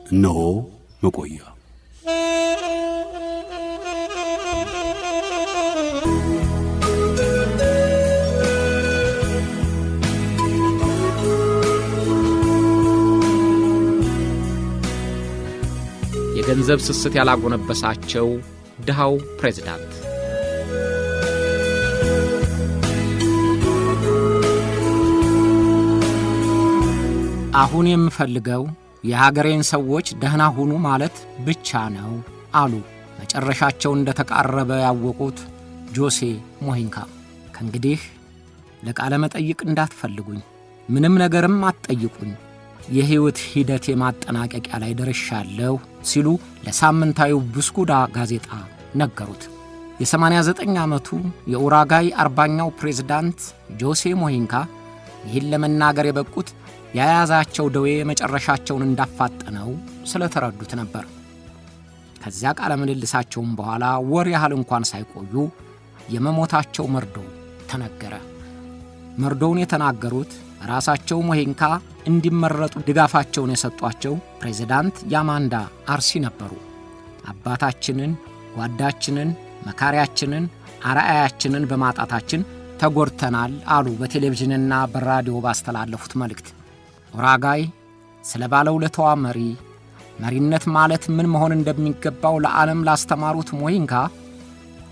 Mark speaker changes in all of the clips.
Speaker 1: እነሆ መቆያ
Speaker 2: የገንዘብ ስስት ያላጎነበሳቸው ድሃው ፕሬዝዳንት። አሁን የምፈልገው የሀገሬን ሰዎች ደህና ሁኑ ማለት ብቻ ነው አሉ መጨረሻቸው እንደተቃረበ ያወቁት ጆሴ ሞሂንካ። ከእንግዲህ ለቃለ መጠይቅ እንዳትፈልጉኝ፣ ምንም ነገርም አትጠይቁኝ፣ የሕይወት ሂደት የማጠናቀቂያ ላይ ደርሻለሁ ሲሉ ለሳምንታዊው ብስኩዳ ጋዜጣ ነገሩት። የ89 ዓመቱ የኡራጋይ 40ኛው ፕሬዝዳንት ጆሴ ሞሂንካ ይህን ለመናገር የበቁት የያዛቸው ደዌ መጨረሻቸውን እንዳፋጠነው ስለተረዱት ነበር። ከዚያ ቃለ ምልልሳቸውም በኋላ ወር ያህል እንኳን ሳይቆዩ የመሞታቸው መርዶ ተነገረ። መርዶውን የተናገሩት ራሳቸው ሞሂንካ እንዲመረጡ ድጋፋቸውን የሰጧቸው ፕሬዝዳንት ያማንዳ አርሲ ነበሩ። አባታችንን፣ ጓዳችንን፣ መካሪያችንን፣ አርአያችንን በማጣታችን ተጎድተናል አሉ በቴሌቪዥንና በራዲዮ ባስተላለፉት መልእክት። ኡራጋይ ስለ ባለውለታዋ መሪነት ማለት ምን መሆን እንደሚገባው ለዓለም ላስተማሩት ሞሂንካ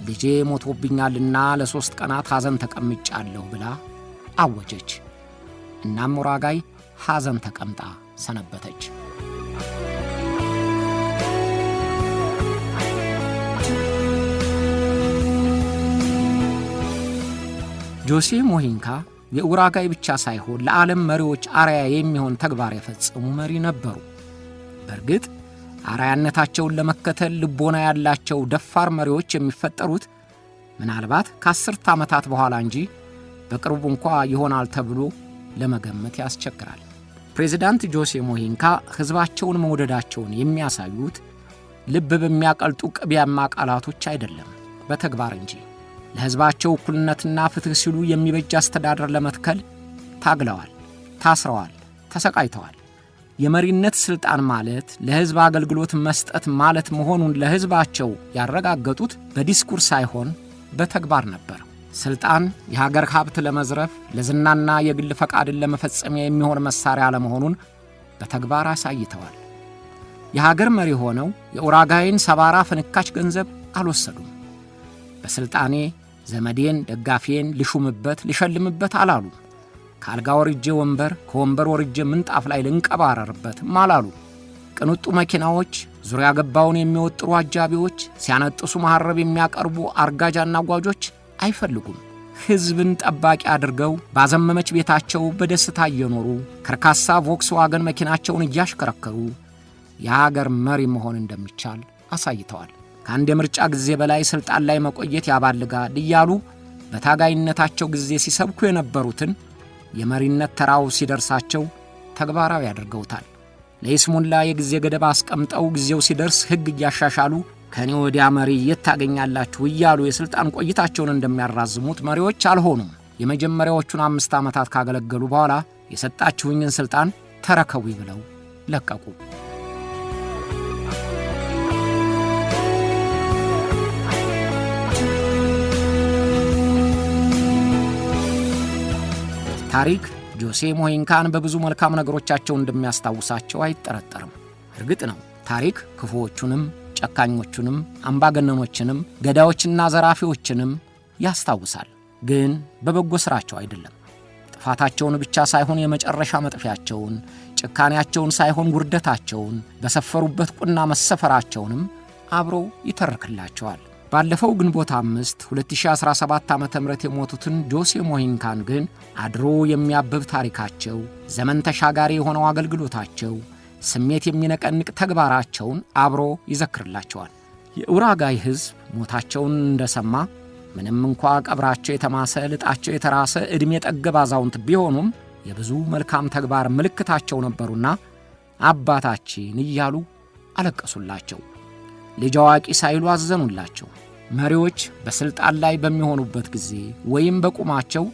Speaker 2: ልጄ ሞቶብኛልና ለ3 ቀናት ሐዘን ተቀምጫለሁ ብላ አወጀች። እናም ኡራጋይ ሐዘን ተቀምጣ ሰነበተች። ጆሴ ሞሂንካ የኡራጋይ ብቻ ሳይሆን ለዓለም መሪዎች አርአያ የሚሆን ተግባር የፈጸሙ መሪ ነበሩ። በእርግጥ አርአያነታቸውን ለመከተል ልቦና ያላቸው ደፋር መሪዎች የሚፈጠሩት ምናልባት ከ10 ዓመታት በኋላ እንጂ በቅርቡ እንኳ ይሆናል ተብሎ ለመገመት ያስቸግራል። ፕሬዝዳንት ጆሴ ሞሂንካ ሕዝባቸውን መውደዳቸውን የሚያሳዩት ልብ በሚያቀልጡ ቅቢያማ ቃላቶች አይደለም፣ በተግባር እንጂ። ለሕዝባቸው እኩልነትና ፍትሕ ሲሉ የሚበጅ አስተዳደር ለመትከል ታግለዋል፣ ታስረዋል፣ ተሰቃይተዋል። የመሪነት ሥልጣን ማለት ለሕዝብ አገልግሎት መስጠት ማለት መሆኑን ለሕዝባቸው ያረጋገጡት በዲስኩር ሳይሆን በተግባር ነበር። ሥልጣን የሀገር ሀብት ለመዝረፍ ለዝናና የግል ፈቃድን ለመፈጸሚያ የሚሆን መሳሪያ ለመሆኑን በተግባር አሳይተዋል። የሀገር መሪ ሆነው የኡራጋይን ሰባራ ፍንካች ገንዘብ አልወሰዱም። በሥልጣኔ ዘመዴን ደጋፊዬን ልሹምበት ልሸልምበት አላሉ። ከአልጋ ወርጄ ወንበር ከወንበር ወርጄ ምንጣፍ ላይ ልንቀባረርበት አላሉ። ቅንጡ መኪናዎች፣ ዙሪያ ገባውን የሚወጥሩ አጃቢዎች፣ ሲያነጥሱ መሐረብ የሚያቀርቡ አርጋጅ አናጓጆች አይፈልጉም። ሕዝብን ጠባቂ አድርገው ባዘመመች ቤታቸው በደስታ እየኖሩ ከርካሳ ቮክስዋገን መኪናቸውን እያሽከረከሩ የሀገር መሪ መሆን እንደሚቻል አሳይተዋል። ከአንድ የምርጫ ጊዜ በላይ ሥልጣን ላይ መቆየት ያባልጋል እያሉ በታጋይነታቸው ጊዜ ሲሰብኩ የነበሩትን የመሪነት ተራው ሲደርሳቸው ተግባራዊ አድርገውታል። ለይስሙላ የጊዜ ገደብ አስቀምጠው ጊዜው ሲደርስ ሕግ እያሻሻሉ ከኔ ወዲያ መሪ የት ታገኛላችሁ እያሉ የሥልጣን ቆይታቸውን እንደሚያራዝሙት መሪዎች አልሆኑም። የመጀመሪያዎቹን 5 ዓመታት ካገለገሉ በኋላ የሰጣችሁኝን ሥልጣን ተረከቡ ብለው ለቀቁ። ታሪክ ጆሴ ሞሂንካን በብዙ መልካም ነገሮቻቸው እንደሚያስታውሳቸው አይጠረጠርም። እርግጥ ነው ታሪክ ክፉዎቹንም ጨካኞቹንም አምባገነኖችንም ገዳዮችና ዘራፊዎችንም ያስታውሳል። ግን በበጎ ሥራቸው አይደለም። ጥፋታቸውን ብቻ ሳይሆን የመጨረሻ መጥፊያቸውን፣ ጭካኔያቸውን ሳይሆን ውርደታቸውን፣ በሰፈሩበት ቁና መሰፈራቸውንም አብሮ ይተርክላቸዋል። ባለፈው ግንቦት 5 2017 ዓ.ም የሞቱትን ጆሴ ሞሂንካን ግን አድሮ የሚያብብ ታሪካቸው፣ ዘመን ተሻጋሪ የሆነው አገልግሎታቸው፣ ስሜት የሚነቀንቅ ተግባራቸውን አብሮ ይዘክርላቸዋል። የኡራጋይ ሕዝብ ሞታቸውን እንደሰማ ምንም እንኳ ቀብራቸው የተማሰ ልጣቸው የተራሰ ዕድሜ ጠገብ አዛውንት ቢሆኑም የብዙ መልካም ተግባር ምልክታቸው ነበሩና አባታችን እያሉ አለቀሱላቸው። ልጅ አዋቂ ሳይሉ አዘኑላቸው። መሪዎች በስልጣን ላይ በሚሆኑበት ጊዜ ወይም በቁማቸው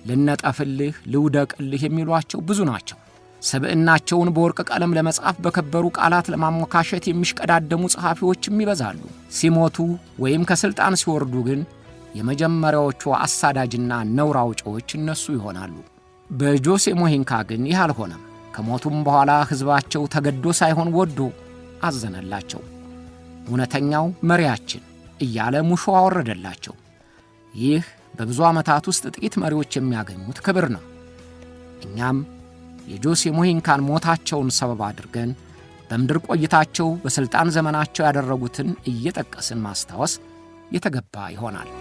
Speaker 2: ልነጠፍልህ ልውደቅልህ የሚሏቸው ብዙ ናቸው። ሰብዕናቸውን በወርቅ ቀለም ለመጻፍ በከበሩ ቃላት ለማሞካሸት የሚሽቀዳደሙ ጸሐፊዎችም ይበዛሉ። ሲሞቱ ወይም ከስልጣን ሲወርዱ ግን የመጀመሪያዎቹ አሳዳጅና ነውር አውጪዎች እነሱ ይሆናሉ። በጆሴ ሞሂንካ ግን ይህ አልሆነም። ከሞቱም በኋላ ሕዝባቸው ተገዶ ሳይሆን ወዶ አዘነላቸው። እውነተኛው መሪያችን እያለ ሙሾ አወረደላቸው። ይህ በብዙ ዓመታት ውስጥ ጥቂት መሪዎች የሚያገኙት ክብር ነው። እኛም የጆሴ ሞሂንካን ሞታቸውን ሰበብ አድርገን በምድር ቆይታቸው በሥልጣን ዘመናቸው ያደረጉትን እየጠቀስን ማስታወስ የተገባ ይሆናል።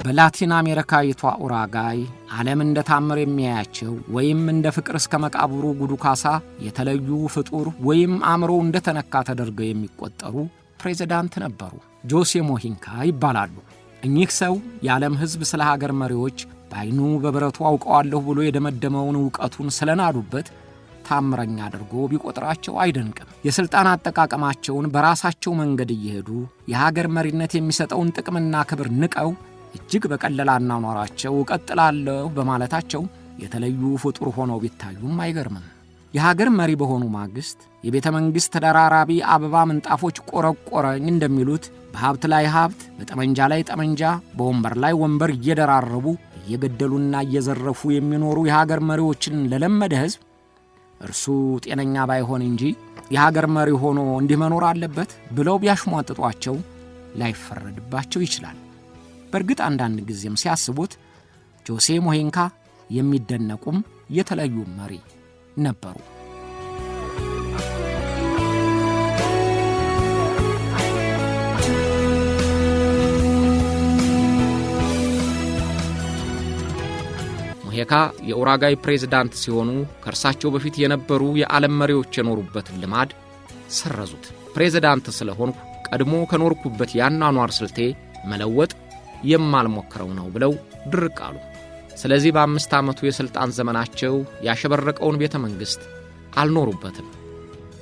Speaker 2: በላቲን አሜሪካዊቷ ኡራጋይ ዓለም እንደ ታምር የሚያያቸው ወይም እንደ ፍቅር እስከ መቃብሩ ጉዱ ካሳ የተለዩ ፍጡር ወይም አእምሮ እንደ ተነካ ተደርገው የሚቆጠሩ ፕሬዝዳንት ነበሩ። ጆሴ ሞሂንካ ይባላሉ። እኚህ ሰው የዓለም ሕዝብ ስለ ሀገር መሪዎች በዓይኑ በብረቱ አውቀዋለሁ ብሎ የደመደመውን ዕውቀቱን ስለናዱበት ታምረኛ አድርጎ ቢቆጥራቸው አይደንቅም። የሥልጣን አጠቃቀማቸውን በራሳቸው መንገድ እየሄዱ የሀገር መሪነት የሚሰጠውን ጥቅምና ክብር ንቀው እጅግ በቀለለ አኗኗራቸው እቀጥላለሁ በማለታቸው የተለዩ ፍጡር ሆነው ቢታዩም አይገርምም። የሀገር መሪ በሆኑ ማግስት የቤተ መንግሥት ተደራራቢ አበባ ምንጣፎች ቆረቆረኝ እንደሚሉት በሀብት ላይ ሀብት፣ በጠመንጃ ላይ ጠመንጃ፣ በወንበር ላይ ወንበር እየደራረቡ እየገደሉና እየዘረፉ የሚኖሩ የሀገር መሪዎችን ለለመደ ሕዝብ እርሱ ጤነኛ ባይሆን እንጂ የሀገር መሪ ሆኖ እንዲህ መኖር አለበት ብለው ቢያሽሟጥጧቸው ላይፈረድባቸው ይችላል። በእርግጥ አንዳንድ ጊዜም ሲያስቡት ጆሴ ሞሂንካ የሚደነቁም የተለዩ መሪ ነበሩ። ሞሂንካ የኡራጋይ ፕሬዝዳንት ሲሆኑ ከእርሳቸው በፊት የነበሩ የዓለም መሪዎች የኖሩበትን ልማድ ሰረዙት። ፕሬዝዳንት ስለሆንኩ ቀድሞ ከኖርኩበት የአኗኗር ስልቴ መለወጥ የማልሞክረው ነው ብለው ድርቅ አሉ። ስለዚህ በ5 ዓመቱ የሥልጣን ዘመናቸው ያሸበረቀውን ቤተ መንግሥት አልኖሩበትም።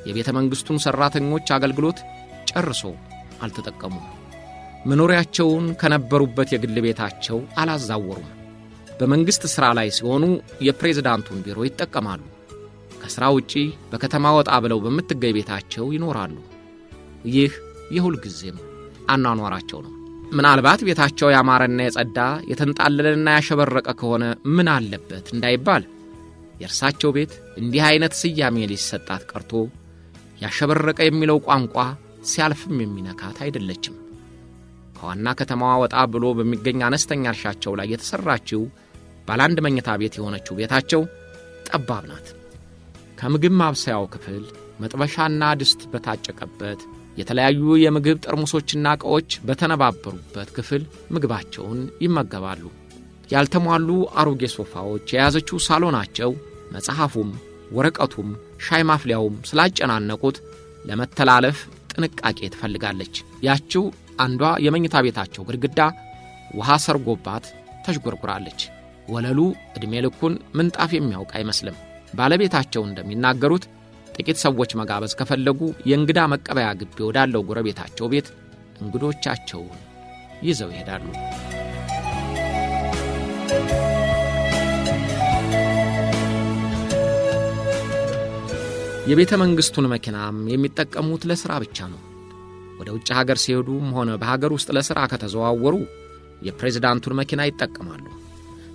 Speaker 2: የቤተ መንግሥቱን ሠራተኞች አገልግሎት ጨርሶ አልተጠቀሙም። መኖሪያቸውን ከነበሩበት የግል ቤታቸው አላዛወሩም። በመንግሥት ሥራ ላይ ሲሆኑ የፕሬዝዳንቱን ቢሮ ይጠቀማሉ። ከሥራ ውጪ በከተማ ወጣ ብለው በምትገኝ ቤታቸው ይኖራሉ። ይህ የሁል ጊዜም አኗኗራቸው ነው። ምናልባት ቤታቸው ያማረና የጸዳ የተንጣለለና ያሸበረቀ ከሆነ ምን አለበት እንዳይባል የእርሳቸው ቤት እንዲህ አይነት ስያሜ ሊሰጣት ቀርቶ ያሸበረቀ የሚለው ቋንቋ ሲያልፍም የሚነካት አይደለችም። ከዋና ከተማዋ ወጣ ብሎ በሚገኝ አነስተኛ እርሻቸው ላይ የተሰራችው ባለ 1 መኝታ ቤት የሆነችው ቤታቸው ጠባብ ናት። ከምግብ ማብሰያው ክፍል መጥበሻና ድስት በታጨቀበት የተለያዩ የምግብ ጠርሙሶችና ዕቃዎች በተነባበሩበት ክፍል ምግባቸውን ይመገባሉ። ያልተሟሉ አሮጌ ሶፋዎች የያዘችው ሳሎናቸው መጽሐፉም ወረቀቱም ሻይ ማፍሊያውም ስላጨናነቁት ለመተላለፍ ጥንቃቄ ትፈልጋለች። ያችው አንዷ የመኝታ ቤታቸው ግድግዳ ውሃ ሰርጎባት ተሽጎርጉራለች። ወለሉ ዕድሜ ልኩን ምንጣፍ የሚያውቅ አይመስልም። ባለቤታቸው እንደሚናገሩት ጥቂት ሰዎች መጋበዝ ከፈለጉ የእንግዳ መቀበያ ግቢ ወዳለው ጎረቤታቸው ቤት እንግዶቻቸውን ይዘው ይሄዳሉ። የቤተ መንግሥቱን መኪናም የሚጠቀሙት ለሥራ ብቻ ነው። ወደ ውጭ ሀገር ሲሄዱም ሆነ በሀገር ውስጥ ለሥራ ከተዘዋወሩ የፕሬዝዳንቱን መኪና ይጠቀማሉ።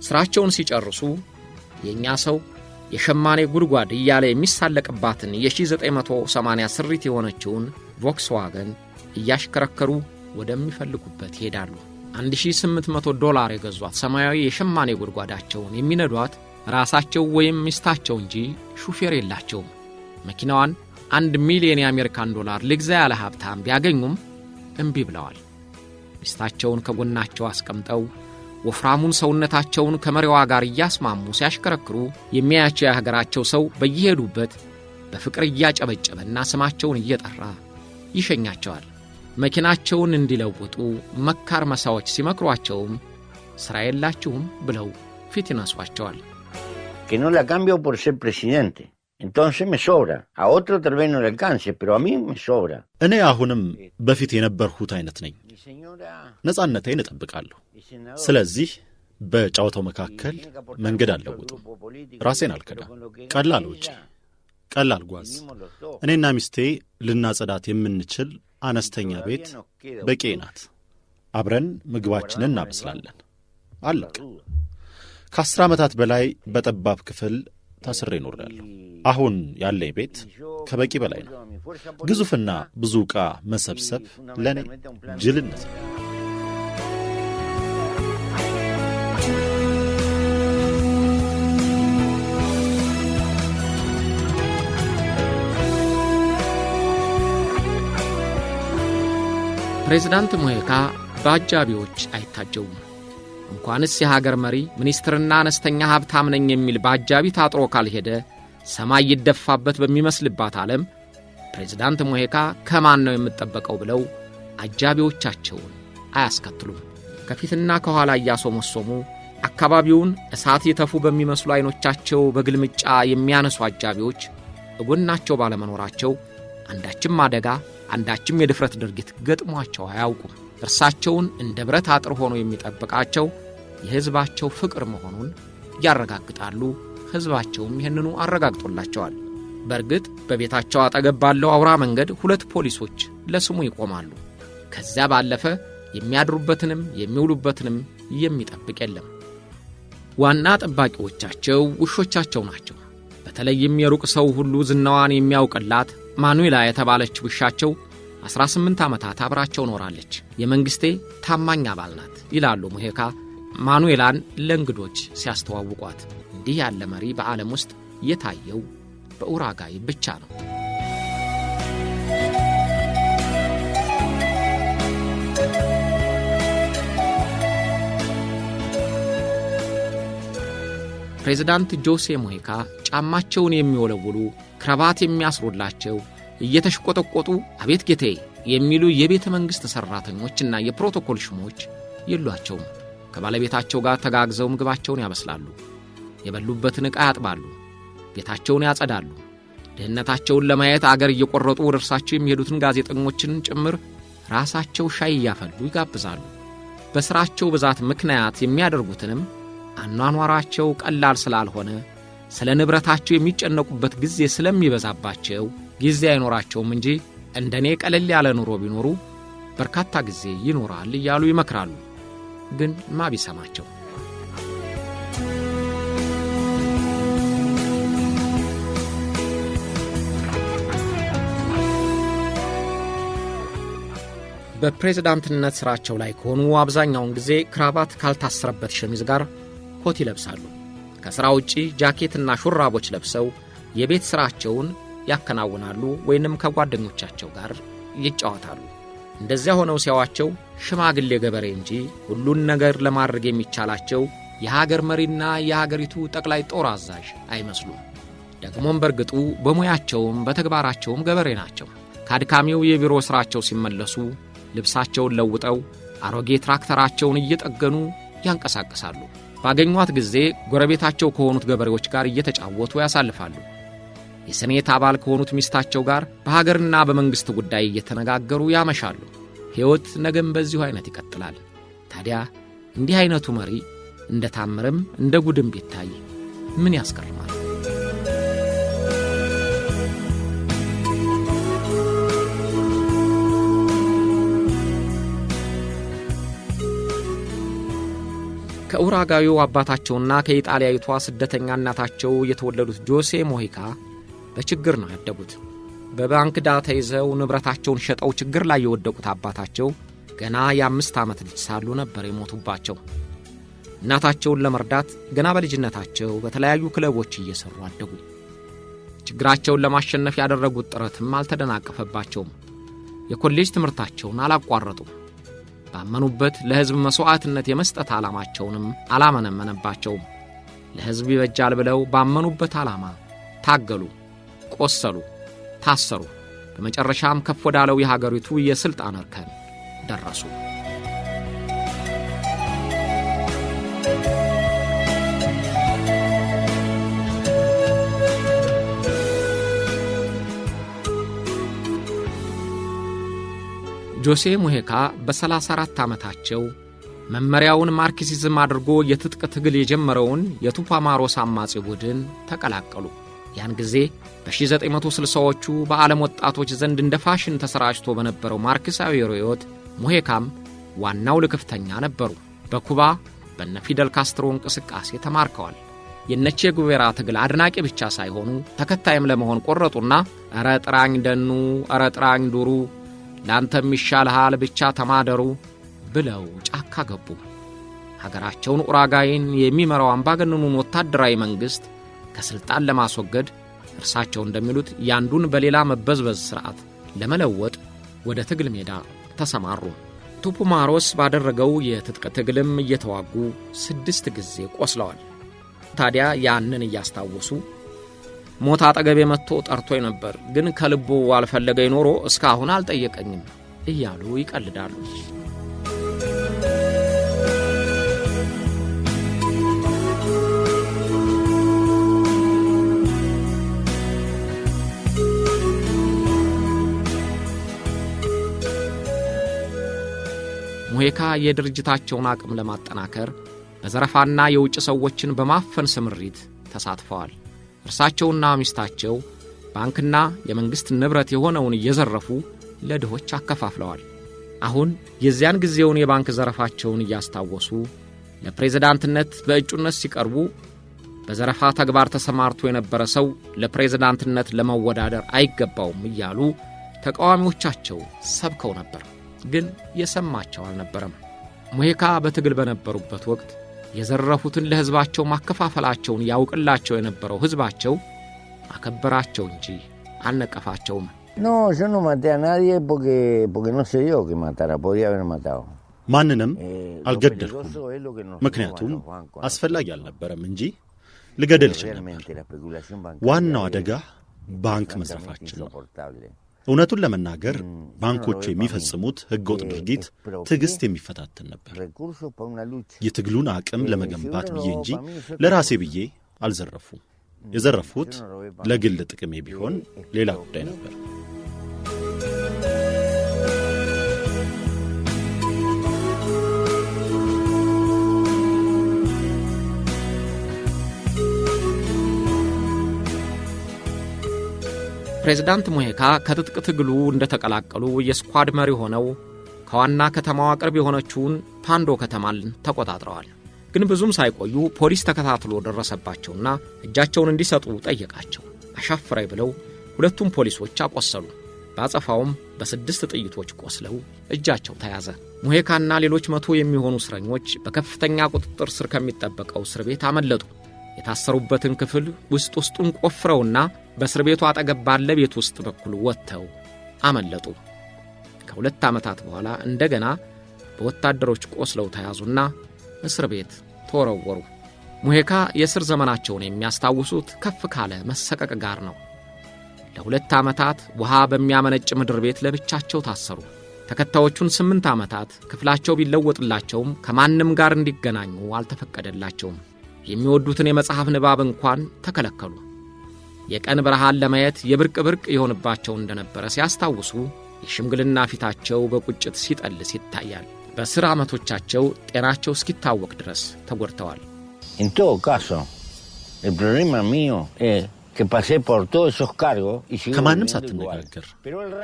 Speaker 2: ሥራቸውን ሲጨርሱ የእኛ ሰው የሸማኔ ጉድጓድ እያለ የሚሳለቅባትን የ1980 ስሪት የሆነችውን ቮክስዋገን እያሽከረከሩ ወደሚፈልጉበት ይሄዳሉ። $1800 የገዟት ሰማያዊ የሸማኔ ጉድጓዳቸውን የሚነዷት ራሳቸው ወይም ሚስታቸው እንጂ ሹፌር የላቸውም። መኪናዋን $1 ሚሊዮን የአሜሪካን ዶላር ልግዛ ያለ ሀብታም ቢያገኙም እምቢ ብለዋል። ሚስታቸውን ከጎናቸው አስቀምጠው ወፍራሙን ሰውነታቸውን ከመሪዋ ጋር እያስማሙ ሲያሽከረክሩ የሚያያቸው የሀገራቸው ሰው በየሄዱበት በፍቅር እያጨበጨበና ስማቸውን እየጠራ ይሸኛቸዋል። መኪናቸውን እንዲለውጡ መካር መሳዎች ሲመክሯቸውም ሥራ የላችሁም ብለው ፊት ይነሷቸዋል።
Speaker 3: que no la cambio por ser presidente. Entonces me sobra. A otro tal vez no le alcance, pero a mí me sobra.
Speaker 1: እኔ አሁንም በፊት የነበርኩት አይነት ነኝ። ነፃነቴን እጠብቃለሁ። ስለዚህ በጫወታው መካከል መንገድ አልለውጥም። ራሴን አልከዳም። ቀላል ወጪ፣ ቀላል ጓዝ። እኔና ሚስቴ ልናጸዳት የምንችል አነስተኛ ቤት በቂ ናት። አብረን ምግባችንን እናበስላለን። አለቀ። ከ10 ዓመታት በላይ በጠባብ ክፍል ታስሬ ኖሬያለሁ። አሁን ያለኝ ቤት ከበቂ በላይ ነው። ግዙፍና ብዙ ዕቃ መሰብሰብ ለኔ ጅልነት ነው።
Speaker 2: ፕሬዝዳንት ሙሄካ በአጃቢዎች አይታጀውም። እንኳንስ የሀገር መሪ ሚኒስትርና አነስተኛ ሀብታም ነኝ የሚል በአጃቢ ታጥሮ ካልሄደ ሰማይ ይደፋበት በሚመስልባት ዓለም ፕሬዝዳንት ሙሄካ ከማን ነው የምትጠበቀው ብለው አጃቢዎቻቸውን አያስከትሉም። ከፊትና ከኋላ እያሶመሶሙ አካባቢውን እሳት የተፉ በሚመስሉ አይኖቻቸው በግልምጫ የሚያነሱ አጃቢዎች እጎናቸው ባለመኖራቸው አንዳችም አደጋ አንዳችም የድፍረት ድርጊት ገጥሟቸው አያውቁም። እርሳቸውን እንደ ብረት አጥር ሆኖ የሚጠብቃቸው የሕዝባቸው ፍቅር መሆኑን ያረጋግጣሉ። ሕዝባቸውም ይህንኑ አረጋግጦላቸዋል። በእርግጥ በቤታቸው አጠገብ ባለው አውራ መንገድ 2 ፖሊሶች ለስሙ ይቆማሉ። ከዚያ ባለፈ የሚያድሩበትንም የሚውሉበትንም የሚጠብቅ የለም። ዋና ጠባቂዎቻቸው ውሾቻቸው ናቸው። በተለይም የሩቅ ሰው ሁሉ ዝናዋን የሚያውቅላት ማኑኤላ የተባለች ውሻቸው 18 ዓመታት አብራቸው ኖራለች። የመንግስቴ ታማኝ አባል ናት ይላሉ ሙሄካ ማኑኤላን ለእንግዶች ሲያስተዋውቋት። እንዲህ ያለ መሪ በዓለም ውስጥ የታየው በኡራጋይ ብቻ ነው። ፕሬዝዳንት ጆሴ ሙሄካ ጫማቸውን የሚወለውሉ ክራባት የሚያስሩላቸው እየተሽቆጠቆጡ አቤት ጌታዬ የሚሉ የቤተ መንግሥት ሠራተኞችና የፕሮቶኮል ሹሞች የሏቸውም። ከባለቤታቸው ጋር ተጋግዘው ምግባቸውን ያበስላሉ፣ የበሉበትን ዕቃ ያጥባሉ፣ ቤታቸውን ያጸዳሉ። ድህነታቸውን ለማየት አገር እየቆረጡ ወደ እርሳቸው የሚሄዱትን ጋዜጠኞችን ጭምር ራሳቸው ሻይ እያፈሉ ይጋብዛሉ። በሥራቸው ብዛት ምክንያት የሚያደርጉትንም አኗኗራቸው ቀላል ስላልሆነ ስለ ንብረታቸው የሚጨነቁበት ጊዜ ስለሚበዛባቸው ጊዜ አይኖራቸውም እንጂ እንደኔ ቀለል ያለ ኑሮ ቢኖሩ በርካታ ጊዜ ይኖራል እያሉ ይመክራሉ። ግን ማቢሰማቸው በፕሬዝዳንትነት ሥራቸው ላይ ከሆኑ አብዛኛውን ጊዜ ክራባት ካልታሰረበት ሸሚዝ ጋር ኮት ይለብሳሉ። ከሥራ ውጪ ጃኬትና ሹራቦች ለብሰው የቤት ሥራቸውን ያከናውናሉ ወይንም ከጓደኞቻቸው ጋር ይጫወታሉ። እንደዚያ ሆነው ሲያዋቸው ሽማግሌ ገበሬ እንጂ ሁሉን ነገር ለማድረግ የሚቻላቸው የሀገር መሪና የሀገሪቱ ጠቅላይ ጦር አዛዥ አይመስሉም። ደግሞም በርግጡ በሙያቸውም በተግባራቸውም ገበሬ ናቸው። ከአድካሚው የቢሮ ሥራቸው ሲመለሱ ልብሳቸውን ለውጠው አሮጌ ትራክተራቸውን እየጠገኑ ያንቀሳቅሳሉ። ባገኟት ጊዜ ጎረቤታቸው ከሆኑት ገበሬዎች ጋር እየተጫወቱ ያሳልፋሉ። የሴኔት አባል ከሆኑት ሚስታቸው ጋር በሀገርና በመንግሥት ጉዳይ እየተነጋገሩ ያመሻሉ። ሕይወት ነገም በዚሁ አይነት ይቀጥላል። ታዲያ እንዲህ አይነቱ መሪ እንደ ታምርም እንደ ጉድም ቢታይ ምን ያስገርማል? ከኡራጋዩ አባታቸውና ከኢጣሊያዊቷ ስደተኛ እናታቸው የተወለዱት ጆሴ ሙሄካ በችግር ነው ያደጉት። በባንክ ዕዳ ተይዘው ንብረታቸውን ሸጠው ችግር ላይ የወደቁት አባታቸው ገና የ5 ዓመት ልጅ ሳሉ ነበር የሞቱባቸው። እናታቸውን ለመርዳት ገና በልጅነታቸው በተለያዩ ክለቦች እየሰሩ አደጉ። ችግራቸውን ለማሸነፍ ያደረጉት ጥረትም አልተደናቀፈባቸውም። የኮሌጅ ትምህርታቸውን አላቋረጡም። ባመኑበት ለሕዝብ መሥዋዕትነት የመስጠት ዓላማቸውንም አላመነመነባቸውም። ለሕዝብ ይበጃል ብለው ባመኑበት ዓላማ ታገሉ፣ ቆሰሉ፣ ታሰሩ። በመጨረሻም ከፍ ወዳለው የሀገሪቱ የሥልጣን እርከን ደረሱ። ጆሴ ሙሄካ በ34 ዓመታቸው መመሪያውን ማርክሲዝም አድርጎ የትጥቅ ትግል የጀመረውን የቱፓማሮስ አማጺ ቡድን ተቀላቀሉ። ያን ጊዜ በ1960ዎቹ በዓለም ወጣቶች ዘንድ እንደ ፋሽን ተሰራጭቶ በነበረው ማርክሳዊ ርዕዮት ሙሄካም ዋናው ልክፍተኛ ነበሩ። በኩባ በነ ፊደል ካስትሮ እንቅስቃሴ ተማርከዋል። የነቼ ጉቬራ ትግል አድናቂ ብቻ ሳይሆኑ ተከታይም ለመሆን ቆረጡና አረ ጥራኝ ደኑ አረ ጥራኝ ዱሩ ላንተም ይሻልሃል ብቻ ተማደሩ ብለው ጫካ ገቡ። ሀገራቸውን ኡራጋይን የሚመራው አምባገነኑን ወታደራዊ መንግስት ከስልጣን ለማስወገድ እርሳቸው እንደሚሉት ያንዱን በሌላ መበዝበዝ ሥርዓት ለመለወጥ ወደ ትግል ሜዳ ተሰማሩ። ቱፓማሮስ ባደረገው የትጥቅ ትግልም እየተዋጉ 6 ጊዜ ቆስለዋል። ታዲያ ያንን እያስታወሱ ሞት አጠገቤ መጥቶ ጠርቶኝ ነበር፣ ግን ከልቡ አልፈለገኝ ኖሮ እስካሁን አልጠየቀኝም እያሉ ይቀልዳሉ። ሙሄካ የድርጅታቸውን አቅም ለማጠናከር በዘረፋና የውጭ ሰዎችን በማፈን ስምሪት ተሳትፈዋል። እርሳቸውና ሚስታቸው ባንክና የመንግስት ንብረት የሆነውን እየዘረፉ ለድሆች አከፋፍለዋል። አሁን የዚያን ጊዜውን የባንክ ዘረፋቸውን እያስታወሱ ለፕሬዝዳንትነት በእጩነት ሲቀርቡ በዘረፋ ተግባር ተሰማርቶ የነበረ ሰው ለፕሬዝዳንትነት ለመወዳደር አይገባውም እያሉ ተቃዋሚዎቻቸው ሰብከው ነበር። ግን የሰማቸው አልነበረም። ሙሄካ በትግል በነበሩበት ወቅት የዘረፉትን ለሕዝባቸው ማከፋፈላቸውን ያውቅላቸው የነበረው ሕዝባቸው አከበራቸው እንጂ አልነቀፋቸውም።
Speaker 3: No, yo no maté a nadie porque no se dio que matara, podía haber matado.
Speaker 1: ማንንም አልገደልኩም፣ ምክንያቱም አስፈላጊ አልነበረም እንጂ ልገደል ይችላል ነበር። ዋናው አደጋ ባንክ መዝረፋችን ነው። እውነቱን ለመናገር ባንኮቹ የሚፈጽሙት ሕገወጥ ድርጊት ትዕግስት የሚፈታተን ነበር። የትግሉን አቅም ለመገንባት ብዬ እንጂ ለራሴ ብዬ አልዘረፉም። የዘረፉት ለግል ጥቅሜ ቢሆን ሌላ ጉዳይ ነበር።
Speaker 2: ፕሬዝዳንት ሙሄካ ከትጥቅ ትግሉ እንደተቀላቀሉ የስኳድ መሪ ሆነው ከዋና ከተማዋ ቅርብ የሆነችውን ፓንዶ ከተማን ተቆጣጥረዋል። ግን ብዙም ሳይቆዩ ፖሊስ ተከታትሎ ደረሰባቸውና እጃቸውን እንዲሰጡ ጠየቃቸው። አሻፈረኝ ብለው ሁለቱም ፖሊሶች አቆሰሉ። ባጸፋውም በ6 ጥይቶች ቆስለው እጃቸው ተያዘ። ሙሄካና ሌሎች 100 የሚሆኑ እስረኞች በከፍተኛ ቁጥጥር ስር ከሚጠበቀው እስር ቤት አመለጡ። የታሰሩበትን ክፍል ውስጡን ቆፍረውና በእስር ቤቱ አጠገብ ባለ ቤት ውስጥ በኩል ወጥተው አመለጡ። ከ2 ዓመታት በኋላ እንደገና በወታደሮች ቆስለው ተያዙና እስር ቤት ተወረወሩ። ሙሄካ የእስር ዘመናቸውን የሚያስታውሱት ከፍ ካለ መሰቀቅ ጋር ነው። ለ2 ዓመታት ውሃ በሚያመነጭ ምድር ቤት ለብቻቸው ታሰሩ። ተከታዮቹን 8 ዓመታት ክፍላቸው ቢለወጥላቸውም ከማንም ጋር እንዲገናኙ አልተፈቀደላቸውም። የሚወዱትን የመጽሐፍ ንባብ እንኳን ተከለከሉ። የቀን ብርሃን ለማየት የብርቅ ይሆንባቸው እንደነበረ ሲያስታውሱ የሽምግልና ፊታቸው በቁጭት ሲጠልስ ይታያል። በስራ ዓመቶቻቸው ጤናቸው እስኪታወቅ ድረስ ተጎድተዋል።
Speaker 3: En todo caso, el problema mío es que pasé por todos esos cargos y sigo
Speaker 1: ከማንም ሳትነጋገር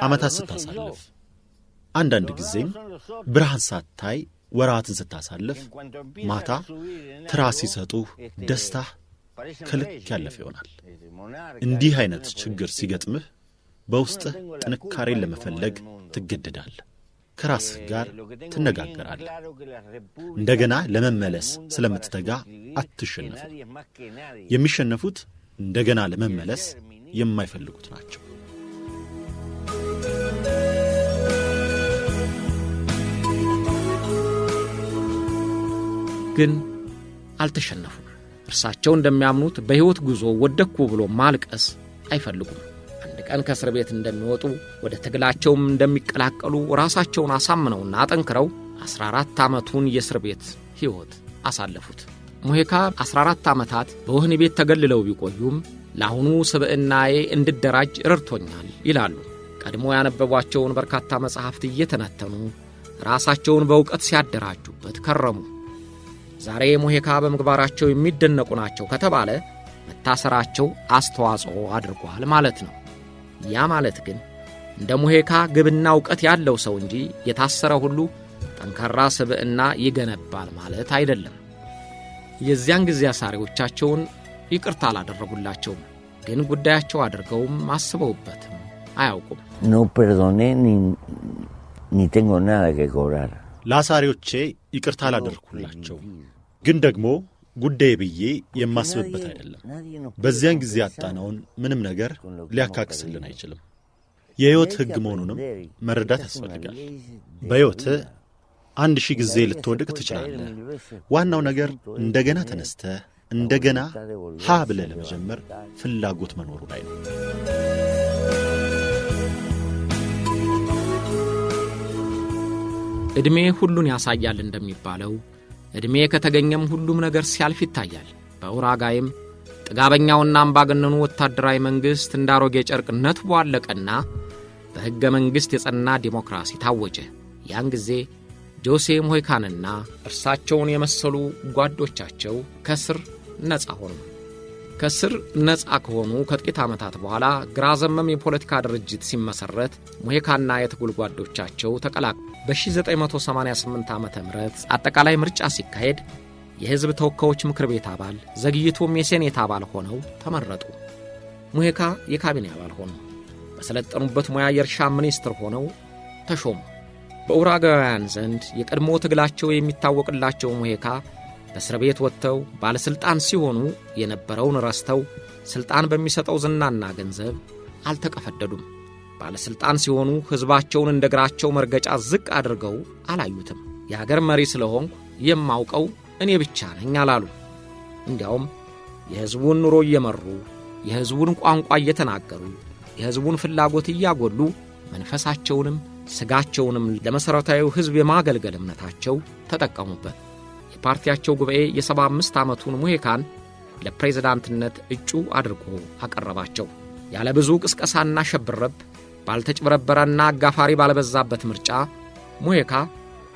Speaker 1: ዓመታት ስታሳልፍ አንዳንድ ጊዜም ብርሃን ሳታይ ወራትን ስታሳልፍ ማታ ትራስ ሲሰጡህ ደስታ ከልክ ያለፈ ይሆናል። እንዲህ አይነት ችግር ሲገጥምህ በውስጥህ ጥንካሬን ለመፈለግ ትገደዳለህ። ከራስህ ጋር ትነጋገራለህ። እንደገና ለመመለስ ስለምትተጋ አትሸነፍም። የሚሸነፉት እንደገና ለመመለስ የማይፈልጉት ናቸው።
Speaker 2: ግን አልተሸነፉም። እርሳቸው እንደሚያምኑት በሕይወት ጉዞ ወደኩ ብሎ ማልቀስ አይፈልጉም። አንድ ቀን ከእስር ቤት እንደሚወጡ ወደ ትግላቸውም እንደሚቀላቀሉ ራሳቸውን አሳምነውና አጠንክረው 14 ዓመቱን የእስር ቤት ሕይወት አሳለፉት። ሙሄካ 14 ዓመታት በወህኒ ቤት ተገልለው ቢቆዩም ለአሁኑ ስብዕናዬ እንድደራጅ ረድቶኛል ይላሉ። ቀድሞ ያነበቧቸውን በርካታ መጻሕፍት እየተነተኑ ራሳቸውን በእውቀት ሲያደራጁበት ከረሙ። ዛሬ ሙሄካ በምግባራቸው የሚደነቁ ናቸው ከተባለ መታሰራቸው አስተዋጽኦ አድርጓል ማለት ነው። ያ ማለት ግን እንደ ሙሄካ ግብና ዕውቀት ያለው ሰው እንጂ የታሰረ ሁሉ ጠንካራ ስብዕና ይገነባል ማለት አይደለም። የዚያን ጊዜ አሳሪዎቻቸውን ይቅርታ አላደረጉላቸውም፣ ግን ጉዳያቸው አድርገውም አስበውበትም አያውቁም።
Speaker 3: No perdoné ni tengo nada que cobrar.
Speaker 1: ለአሳሪዎቼ ይቅርታ አላደረኩላቸው፣ ግን ደግሞ ጉዳይ ብዬ የማስብበት አይደለም። በዚያን ጊዜ ያጣነውን ምንም ነገር ሊያካክስልን አይችልም። የሕይወት ሕግ መሆኑንም መረዳት ያስፈልጋል። በሕይወትህ 1000 ጊዜ ልትወድቅ ትችላለህ። ዋናው ነገር እንደገና ተነስተህ እንደገና ሀ ብለህ ለመጀመር ፍላጎት መኖሩ ላይ ነው።
Speaker 2: ዕድሜ ሁሉን ያሳያል እንደሚባለው ዕድሜ ከተገኘም ሁሉም ነገር ሲያልፍ ይታያል። በኡራጋይም ጥጋበኛውና አምባገነኑ ወታደራዊ መንግሥት እንዳሮጌ ጨርቅ ነትቦ አለቀና በሕገ መንግሥት የጸና ዲሞክራሲ ታወጀ። ያን ጊዜ ጆሴ ሙሄካንና እርሳቸውን የመሰሉ ጓዶቻቸው ከስር ነፃ ሆኑ። ከስር ነፃ ከሆኑ ከጥቂት ዓመታት በኋላ ግራ ዘመም የፖለቲካ ድርጅት ሲመሠረት ሙሄካና የትግል ጓዶቻቸው ተቀላቀሉ። በ1988 ዓመተ ምህረት አጠቃላይ ምርጫ ሲካሄድ የሕዝብ ተወካዮች ምክር ቤት አባል ዘግይቶም የሴኔት አባል ሆነው ተመረጡ። ሙሄካ የካቢኔ አባል ሆኑ። በሰለጠኑበት ሙያ የእርሻ ሚኒስትር ሆነው ተሾሙ። በኡራጋውያን ዘንድ የቀድሞ ትግላቸው የሚታወቅላቸው ሙሄካ በእስር ቤት ወጥተው ባለሥልጣን ሲሆኑ የነበረውን ረስተው ሥልጣን በሚሰጠው ዝናና ገንዘብ አልተቀፈደዱም። ባለሥልጣን ሲሆኑ ሕዝባቸውን እንደ እግራቸው መርገጫ ዝቅ አድርገው አላዩትም። የሀገር መሪ ስለሆንኩ የማውቀው እኔ ብቻ ነኝ አላሉ። እንዲያውም የሕዝቡን ኑሮ እየመሩ የሕዝቡን ቋንቋ እየተናገሩ የሕዝቡን ፍላጎት እያጎሉ መንፈሳቸውንም ሥጋቸውንም ለመሠረታዊ ሕዝብ የማገልገል እምነታቸው ተጠቀሙበት። የፓርቲያቸው ጉባኤ የ75 ዓመቱን ሙሄካን ለፕሬዝዳንትነት እጩ አድርጎ አቀረባቸው። ያለ ብዙ ቅስቀሳና ሸብረብ ባልተጭበረበረና አጋፋሪ ባልበዛበት ምርጫ ሙሄካ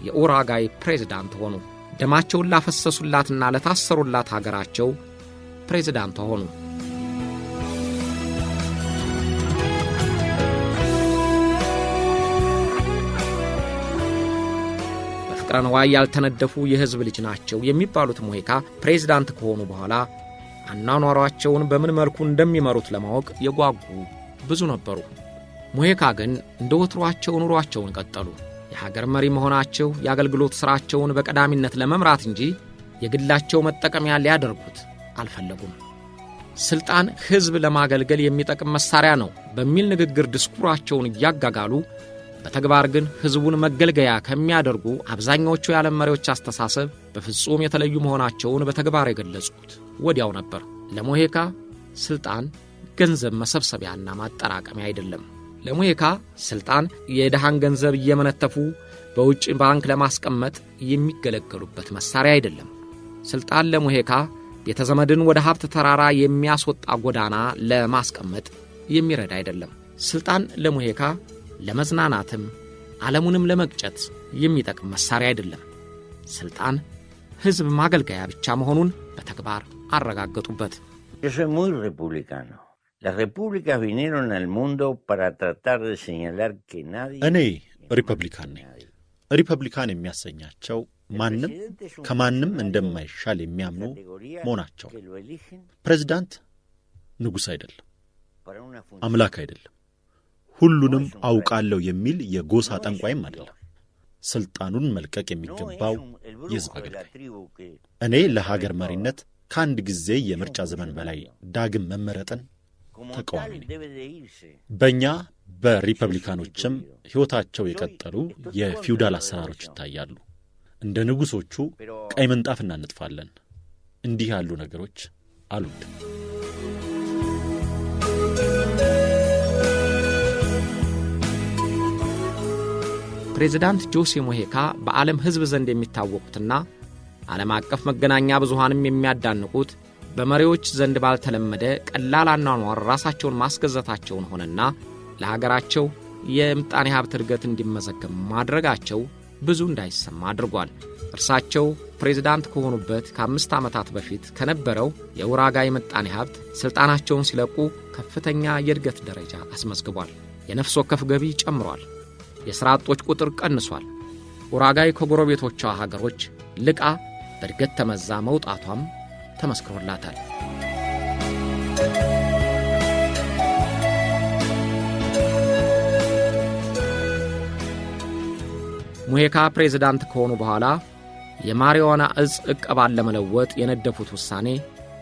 Speaker 2: የኡራጋይ ፕሬዝዳንት ሆኑ። ደማቸውን ላፈሰሱላትና ለታሰሩላት ሀገራቸው ፕሬዝዳንት ሆኑ። በፍቅረ ነዋይ ያልተነደፉ የሕዝብ ልጅ ናቸው የሚባሉት ሙሄካ ፕሬዝዳንት ከሆኑ በኋላ አኗኗሯቸውን በምን መልኩ እንደሚመሩት ለማወቅ የጓጉ ብዙ ነበሩ። ሙሄካ ግን እንደ ወትሯቸው ኑሯቸውን ቀጠሉ። የሀገር መሪ መሆናቸው የአገልግሎት ሥራቸውን በቀዳሚነት ለመምራት እንጂ የግላቸው መጠቀሚያ ሊያደርጉት አልፈለጉም። ሥልጣን ሕዝብ ለማገልገል የሚጠቅም መሣሪያ ነው በሚል ንግግር ድስኩራቸውን እያጋጋሉ በተግባር ግን ሕዝቡን መገልገያ ከሚያደርጉ አብዛኛዎቹ የዓለም መሪዎች አስተሳሰብ በፍጹም የተለዩ መሆናቸውን በተግባር የገለጹት ወዲያው ነበር። ለሙሄካ ሥልጣን ገንዘብ መሰብሰቢያና ማጠራቀሚያ አይደለም። ለሙሄካ ሥልጣን የድሃን ገንዘብ እየመነተፉ በውጭ ባንክ ለማስቀመጥ የሚገለገሉበት መሣሪያ አይደለም። ሥልጣን ለሙሄካ ቤተዘመድን ወደ ሀብት ተራራ የሚያስወጣ ጎዳና ለማስቀመጥ የሚረዳ አይደለም። ሥልጣን ለሙሄካ ለመዝናናትም ዓለሙንም ለመቅጨት የሚጠቅም መሣሪያ አይደለም። ሥልጣን ሕዝብ ማገልገያ ብቻ መሆኑን በተግባር አረጋገጡበት።
Speaker 3: Yo soy muy republicano. Las repúblicas vinieron al mundo para tratar de señalar que nadie...
Speaker 1: እኔ ሪፐብሊካን ነኝ። ሪፐብሊካን የሚያሰኛቸው ማንም ከማንም እንደማይሻል የሚያምኑ መሆናቸው። ፕሬዝዳንት ንጉሥ አይደለም፣ አምላክ አይደለም፣ ሁሉንም አውቃለሁ የሚል የጎሳ ጠንቋይም አይደለም። ሥልጣኑን መልቀቅ የሚገባው የሕዝብ አገልጋይ። እኔ ለሀገር መሪነት ከአንድ ጊዜ የምርጫ ዘመን በላይ ዳግም መመረጥን ተቃዋሚ ነኝ። በእኛ በሪፐብሊካኖችም ሕይወታቸው የቀጠሉ የፊውዳል አሰራሮች ይታያሉ። እንደ ንጉሶቹ ቀይ ምንጣፍ እናነጥፋለን። እንዲህ ያሉ ነገሮች አሉት።
Speaker 2: ፕሬዝዳንት ጆሴ ሙሄካ በዓለም ሕዝብ ዘንድ የሚታወቁትና ዓለም አቀፍ መገናኛ ብዙሃንም የሚያዳንቁት በመሪዎች ዘንድ ባልተለመደ ቀላል አኗኗር ራሳቸውን ማስገዛታቸውን ሆነና ለሀገራቸው የምጣኔ ሀብት እድገት እንዲመዘገብ ማድረጋቸው ብዙ እንዳይሰማ አድርጓል። እርሳቸው ፕሬዝዳንት ከሆኑበት ከ5 ዓመታት በፊት ከነበረው የኡራጋይ ምጣኔ ሀብት ስልጣናቸውን ሲለቁ ከፍተኛ የእድገት ደረጃ አስመዝግቧል። የነፍስ ወከፍ ገቢ ጨምሯል። የሥራ አጦች ቁጥር ቀንሷል። ኡራጋይ ከጎረቤቶቿ ሀገሮች ልቃ በእድገት ተመዛ መውጣቷም ተመስክሮላታል። ሙሄካ ፕሬዝዳንት ከሆኑ በኋላ የማሪዋና እጽ ዕቀባን ለመለወጥ የነደፉት ውሳኔ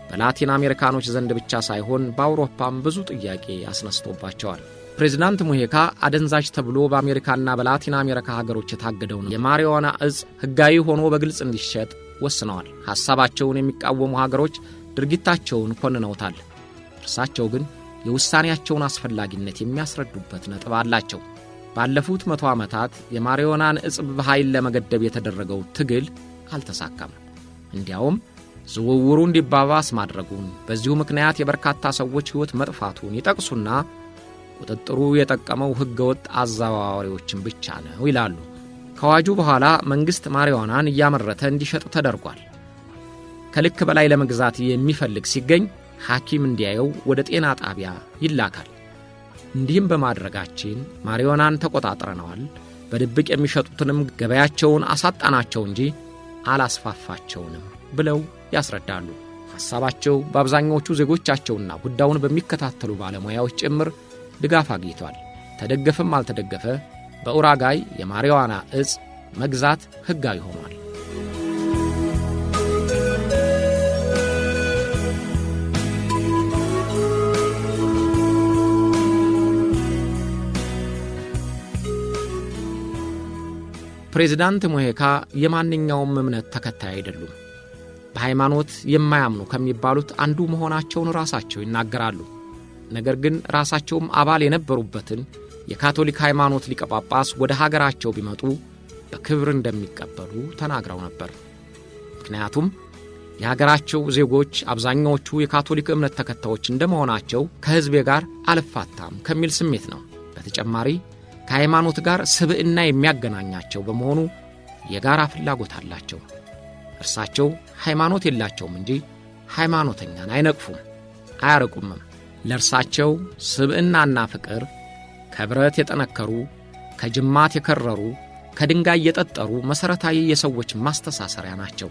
Speaker 2: በላቲን አሜሪካኖች ዘንድ ብቻ ሳይሆን በአውሮፓም ብዙ ጥያቄ አስነስቶባቸዋል። ፕሬዝዳንት ሙሄካ አደንዛዥ ተብሎ በአሜሪካና በላቲን አሜሪካ ሀገሮች የታገደውን የማሪዋና እጽ ሕጋዊ ሆኖ በግልጽ እንዲሸጥ ወስነዋል። ሐሳባቸውን የሚቃወሙ ሀገሮች ድርጊታቸውን ኮንነውታል። እርሳቸው ግን የውሳኔያቸውን አስፈላጊነት የሚያስረዱበት ነጥብ አላቸው። ባለፉት 100 ዓመታት የማሪዋናን እጽ በኃይል ለመገደብ የተደረገው ትግል አልተሳካም። እንዲያውም ዝውውሩ እንዲባባስ ማድረጉን፣ በዚሁ ምክንያት የበርካታ ሰዎች ሕይወት መጥፋቱን ይጠቅሱና ቁጥጥሩ የጠቀመው ሕገወጥ አዘዋዋሪዎችን ብቻ ነው ይላሉ። ከዋጁ በኋላ መንግሥት ማሪዋናን እያመረተ እንዲሸጥ ተደርጓል። ከልክ በላይ ለመግዛት የሚፈልግ ሲገኝ ሐኪም እንዲያየው ወደ ጤና ጣቢያ ይላካል። እንዲህም በማድረጋችን ማሪዋናን ተቆጣጥረነዋል፣ በድብቅ የሚሸጡትንም ገበያቸውን አሳጣናቸው እንጂ አላስፋፋቸውንም ብለው ያስረዳሉ። ሐሳባቸው በአብዛኞቹ ዜጎቻቸውና ጉዳዩን በሚከታተሉ ባለሙያዎች ጭምር ድጋፍ አግኝቷል። ተደገፈም አልተደገፈ በኡራጋይ የማሪዋና እጽ መግዛት ሕጋዊ ሆኗል። ፕሬዝዳንት ሙሄካ የማንኛውም እምነት ተከታይ አይደሉም። በሃይማኖት የማያምኑ ከሚባሉት አንዱ መሆናቸውን ራሳቸው ይናገራሉ። ነገር ግን ራሳቸውም አባል የነበሩበትን የካቶሊክ ሃይማኖት ሊቀ ጳጳስ ወደ ሀገራቸው ቢመጡ በክብር እንደሚቀበሉ ተናግረው ነበር። ምክንያቱም የሀገራቸው ዜጎች አብዛኛዎቹ የካቶሊክ እምነት ተከታዮች እንደመሆናቸው ከሕዝቤ ጋር አልፋታም ከሚል ስሜት ነው። በተጨማሪ ከሃይማኖት ጋር ስብዕና የሚያገናኛቸው በመሆኑ የጋራ ፍላጎት አላቸው። እርሳቸው ሃይማኖት የላቸውም እንጂ ሃይማኖተኛን አይነቅፉም፣ አያርቁምም። ለእርሳቸው ስብዕናና ፍቅር ከብረት የጠነከሩ፣ ከጅማት የከረሩ፣ ከድንጋይ የጠጠሩ መሠረታዊ የሰዎች ማስተሳሰሪያ ናቸው።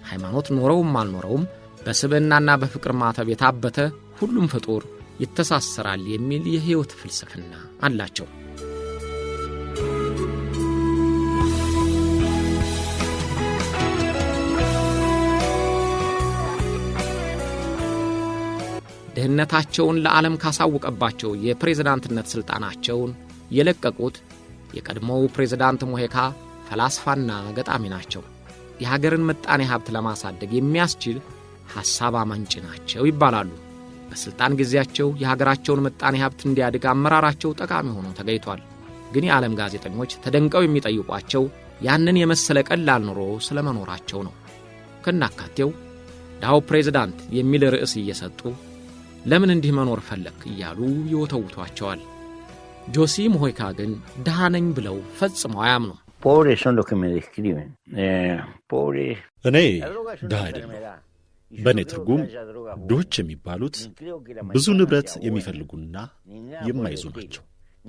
Speaker 2: ሃይማኖት ኖረውም አልኖረውም በስብዕናና በፍቅር ማተብ የታበተ ሁሉም ፍጡር ይተሳሰራል የሚል የሕይወት ፍልስፍና አላቸው። ድህነታቸውን ለዓለም ካሳወቀባቸው የፕሬዝዳንትነት ሥልጣናቸውን የለቀቁት የቀድሞው ፕሬዝዳንት ሙሄካ ፈላስፋና ገጣሚ ናቸው። የሀገርን ምጣኔ ሀብት ለማሳደግ የሚያስችል ሐሳብ አመንጭ ናቸው ይባላሉ። በሥልጣን ጊዜያቸው የሀገራቸውን ምጣኔ ሀብት እንዲያድግ አመራራቸው ጠቃሚ ሆኖ ተገኝቷል። ግን የዓለም ጋዜጠኞች ተደንቀው የሚጠይቋቸው ያንን የመሰለ ቀላል ኑሮ ስለ መኖራቸው ነው። ከናካቴው ዳው ፕሬዝዳንት የሚል ርዕስ እየሰጡ ለምን እንዲህ መኖር ፈለክ እያሉ ይወተውቷቸዋል። ጆሲ ሙሄካ ግን ድሃ ነኝ ብለው ፈጽመው አያምኑም።
Speaker 1: እኔ ድሃ አይደለም። በእኔ ትርጉም ድሆች የሚባሉት ብዙ ንብረት የሚፈልጉና የማይዙ ናቸው።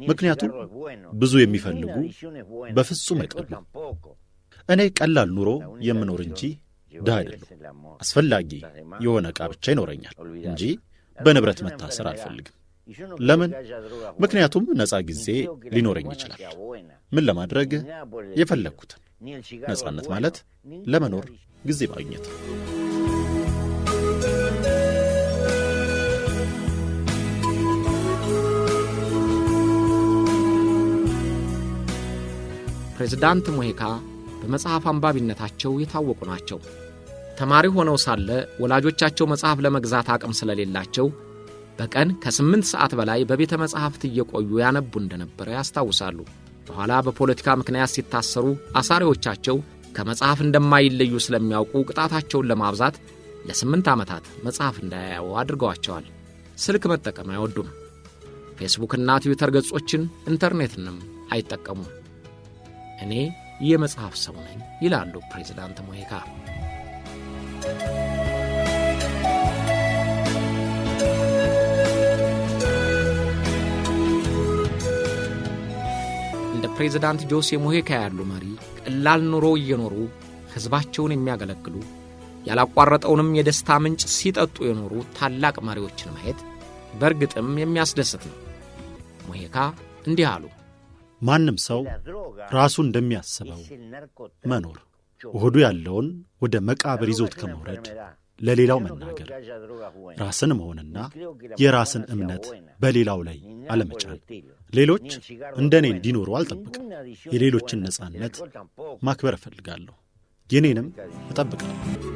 Speaker 1: ምክንያቱም ብዙ የሚፈልጉ በፍጹም አይጠሉም። እኔ ቀላል ኑሮ የምኖር እንጂ ድሃ አይደለም። አስፈላጊ የሆነ ዕቃ ብቻ ይኖረኛል እንጂ በንብረት መታሰር አልፈልግም። ለምን? ምክንያቱም ነፃ ጊዜ ሊኖረኝ ይችላል። ምን ለማድረግ? የፈለግኩትን። ነፃነት ማለት ለመኖር ጊዜ ማግኘት።
Speaker 2: ፕሬዝዳንት ሙሄካ በመጽሐፍ አንባቢነታቸው የታወቁ ናቸው። ተማሪ ሆነው ሳለ ወላጆቻቸው መጽሐፍ ለመግዛት አቅም ስለሌላቸው በቀን ከ8 ሰዓት በላይ በቤተ መጽሐፍት እየቆዩ ያነቡ እንደነበረ ያስታውሳሉ። በኋላ በፖለቲካ ምክንያት ሲታሰሩ አሳሪዎቻቸው ከመጽሐፍ እንደማይለዩ ስለሚያውቁ ቅጣታቸውን ለማብዛት ለ8 ዓመታት መጽሐፍ እንዳያዩ አድርገዋቸዋል። ስልክ መጠቀም አይወዱም። ፌስቡክና ትዊተር ገጾችን ኢንተርኔትንም አይጠቀሙም። እኔ የመጽሐፍ ሰው ነኝ ይላሉ ፕሬዝዳንት ሙሂካ። እንደ ፕሬዝዳንት ጆሴ ሙሂካ ያሉ መሪ ቀላል ኑሮ እየኖሩ ሕዝባቸውን የሚያገለግሉ ያላቋረጠውንም የደስታ ምንጭ ሲጠጡ የኖሩ ታላቅ መሪዎችን ማየት በእርግጥም የሚያስደስት ነው። ሙሂካ እንዲህ አሉ።
Speaker 1: ማንም ሰው ራሱ እንደሚያስበው መኖር፣ ሆዱ ያለውን ወደ መቃብር ይዞት ከመውረድ ለሌላው መናገር፣ ራስን መሆንና የራስን እምነት በሌላው ላይ አለመጫን። ሌሎች እንደኔ እንዲኖሩ አልጠብቅም። የሌሎችን ነጻነት ማክበር እፈልጋለሁ። የኔንም እጠብቃለሁ።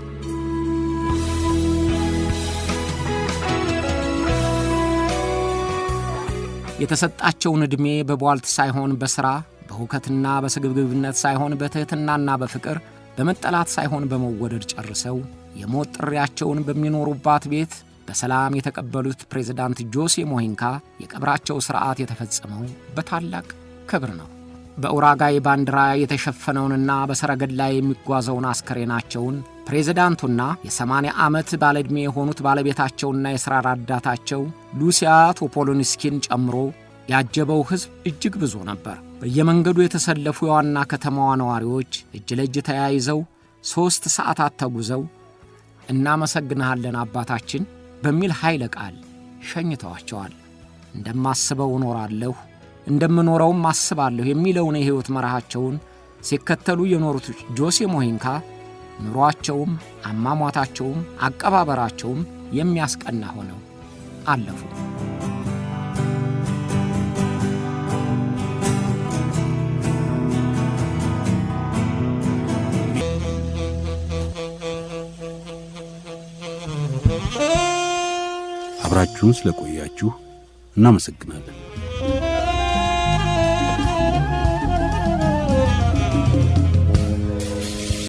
Speaker 2: የተሰጣቸውን ዕድሜ በቧልት ሳይሆን በሥራ፣ በሁከትና በስግብግብነት ሳይሆን በትሕትናና በፍቅር፣ በመጠላት ሳይሆን በመወደድ ጨርሰው የሞት ጥሪያቸውን በሚኖሩባት ቤት በሰላም የተቀበሉት ፕሬዝዳንት ጆሴ ሙሂካ የቀብራቸው ሥርዓት የተፈጸመው በታላቅ ክብር ነው። በኡራጋይ ባንዲራ የተሸፈነውንና በሰረገላ የሚጓዘውን አስከሬናቸውን ፕሬዝዳንቱና የ80 ዓመት ባለዕድሜ የሆኑት ባለቤታቸውና የሥራ ረዳታቸው ሉሲያ ቶፖሎንስኪን ጨምሮ ያጀበው ሕዝብ እጅግ ብዙ ነበር። በየመንገዱ የተሰለፉ የዋና ከተማዋ ነዋሪዎች እጅ ለእጅ ተያይዘው 3 ሰዓታት ተጉዘው እናመሰግንሃለን አባታችን በሚል ኃይለ ቃል ሸኝተዋቸዋል። እንደማስበው እኖራለሁ፣ እንደምኖረውም አስባለሁ የሚለውን የሕይወት መርሃቸውን ሲከተሉ የኖሩት ጆሴ ሙሂካ ኑሯቸውም አሟሟታቸውም አቀባበራቸውም የሚያስቀና ሆነው አለፉ።
Speaker 4: አብራችሁን ስለቆያችሁ እናመሰግናለን።